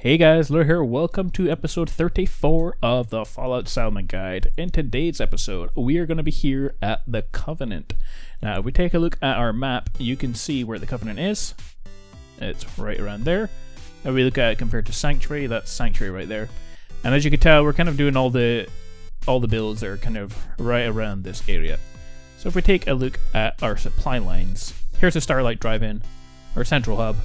Hey guys, Lure here. Welcome to episode 34 of the Fallout Settlement Guide. In today's episode, we are going to be here at the Covenant. Now, if we take a look at our map, you can see where the Covenant is. It's right around there. If we look at it compared to Sanctuary, that's Sanctuary right there. And as you can tell, we're kind of doing all the builds that are kind of right around this area. So if we take a look at our supply lines, here's the Starlight Drive-In, our central hub.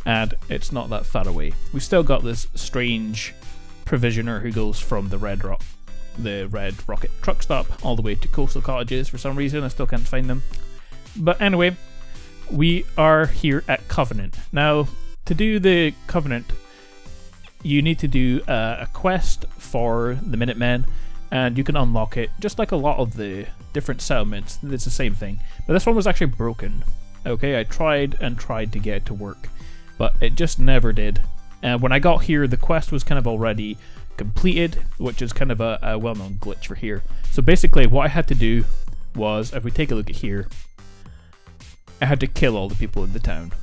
And it's not that far away. We still got this strange provisioner who goes from the Red Rocket truck stop all the way to Coastal Cottages for some reason. I still can't find them. But anyway, we are here at Covenant. Now, to do the Covenant, you need to do a quest for the Minutemen, and you can unlock it just like a lot of the different settlements. It's the same thing. But this one was actually broken. Okay, I tried and tried to get it to work, but it just never did. And when I got here, the quest was kind of already completed, which is kind of a well-known glitch for here. So basically what I had to do was, if we take a look at here, I had to kill all the people in the town.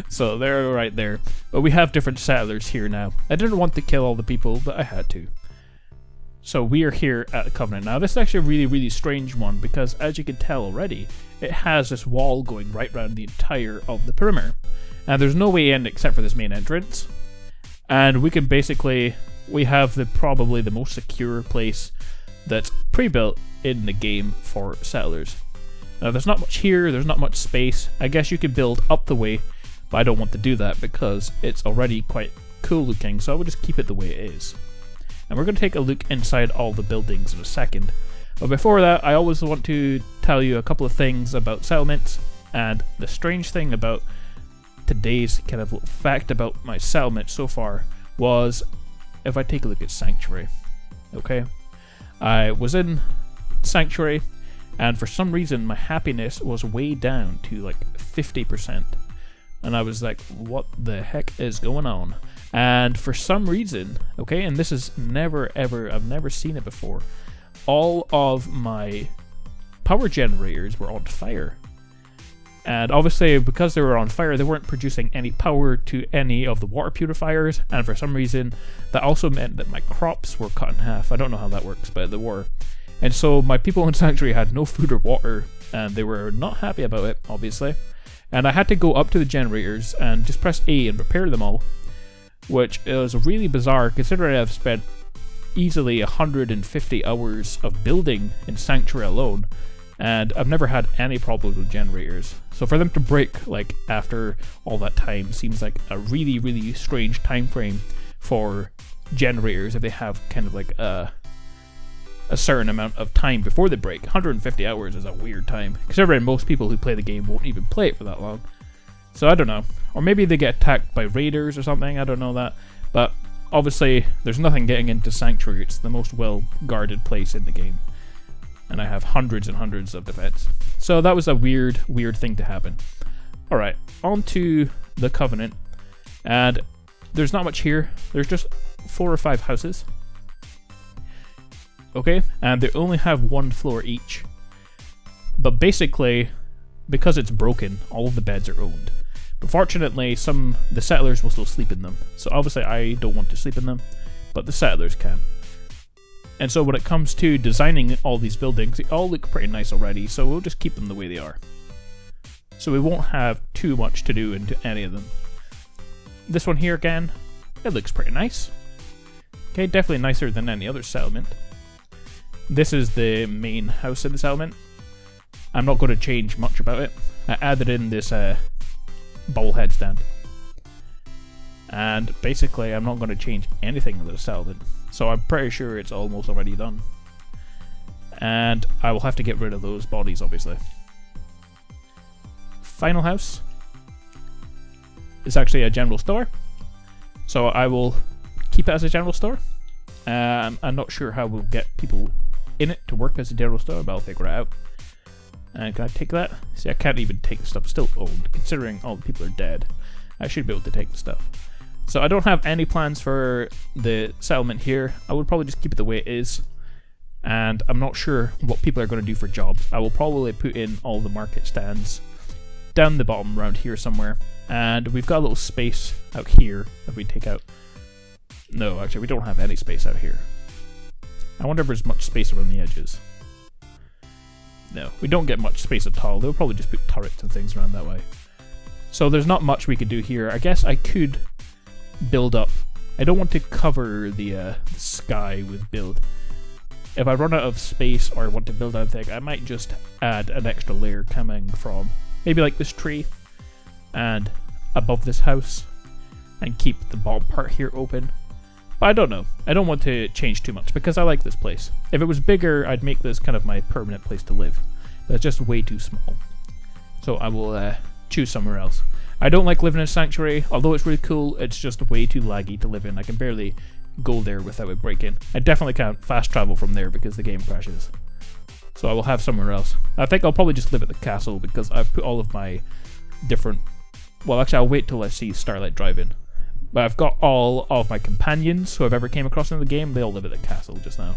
So they're right there. But we have different settlers here now. I didn't want to kill all the people, but I had to. So we are here at the Covenant. Now this is actually a really, really strange one, because as you can tell already, it has this wall going right around the entire of the perimeter. And there's no way in except for this main entrance. And we can basically, we have probably the most secure place that's pre-built in the game for settlers. Now there's not much here, there's not much space. I guess you could build up the way, but I don't want to do that because it's already quite cool looking, so I will just keep it the way it is. And we're going to take a look inside all the buildings in a second. But before that, I always want to tell you a couple of things about settlements. And the strange thing about today's kind of little fact about my settlement so far was, if I take a look at Sanctuary, okay? I was in Sanctuary, and for some reason my happiness was way down to like 50%. And I was like, what the heck is going on? And for some reason, okay, and this is never ever, I've never seen it before, all of my power generators were on fire. And obviously, because they were on fire, they weren't producing any power to any of the water purifiers, and for some reason, that also meant that my crops were cut in half. I don't know how that works, but they were. And so my people in Sanctuary had no food or water, and they were not happy about it, obviously. And I had to go up to the generators and just press A and repair them all, which is really bizarre considering I've spent easily 150 hours of building in Sanctuary alone, and I've never had any problems with generators. So for them to break like after all that time seems like a really, really strange time frame for generators if they have kind of like a certain amount of time before they break. 150 hours is a weird time, considering most people who play the game won't even play it for that long. So I don't know. Or maybe they get attacked by raiders or something, I don't know that. But obviously there's nothing getting into Sanctuary. It's the most well-guarded place in the game. And I have hundreds and hundreds of defense. So that was a weird thing to happen. Alright, on to the Covenant. And there's not much here. There's just 4 or 5 houses. Okay, and they only have 1 floor each. But basically, because it's broken, all of the beds are owned. But fortunately, the settlers will still sleep in them. So obviously I don't want to sleep in them, but the settlers can. And so when it comes to designing all these buildings, they all look pretty nice already, so we'll just keep them the way they are. So we won't have too much to do into any of them. This one here again, it looks pretty nice. Okay, definitely nicer than any other settlement. This is the main house in the settlement. I'm not going to change much about it. I added in this bobblehead stand. And basically I'm not going to change anything with the settlement. So I'm pretty sure it's almost already done. And I will have to get rid of those bodies, obviously. Final house is actually a general store. So I will keep it as a general store. I'm not sure how we'll get people in it to work as a general store, but I'll figure it out. And can I take that? See, I can't even take the stuff. It's still owned, considering all the people are dead. I should be able to take the stuff. So I don't have any plans for the settlement here. I would probably just keep it the way it is. And I'm not sure what people are going to do for jobs. I will probably put in all the market stands down the bottom around here somewhere. And we've got a little space out here that we take out. No, actually, we don't have any space out here. I wonder if there's much space around the edges. No, we don't get much space at all. They'll probably just put turrets and things around that way. So there's not much we could do here. I guess I could build up. I don't want to cover the sky with build. If I run out of space or want to build anything, I might just add an extra layer coming from maybe like this tree and above this house and keep the bottom part here open. But I don't know. I don't want to change too much because I like this place. If it was bigger, I'd make this kind of my permanent place to live. But it's just way too small. So I will choose somewhere else. I don't like living in a sanctuary. Although it's really cool, it's just way too laggy to live in. I can barely go there without it breaking. I definitely can't fast travel from there because the game crashes. So I will have somewhere else. I think I'll probably just live at the castle because I've put all of my different... Well, actually, I'll wait till I see Starlight drive in. But I've got all of my companions who I've ever came across in the game. They all live at the castle just now.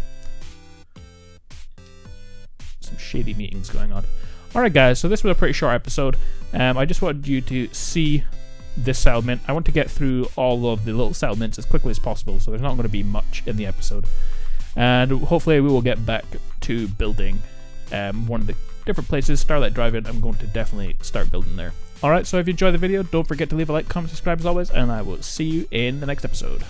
Some shady meetings going on. Alright guys, so this was a pretty short episode. I just wanted you to see this settlement. I want to get through all of the little settlements as quickly as possible, so there's not going to be much in the episode. And hopefully we will get back to building one of the different places. Starlight Drive-In, I'm going to definitely start building there. Alright, so if you enjoyed the video, don't forget to leave a like, comment, subscribe as always, and I will see you in the next episode.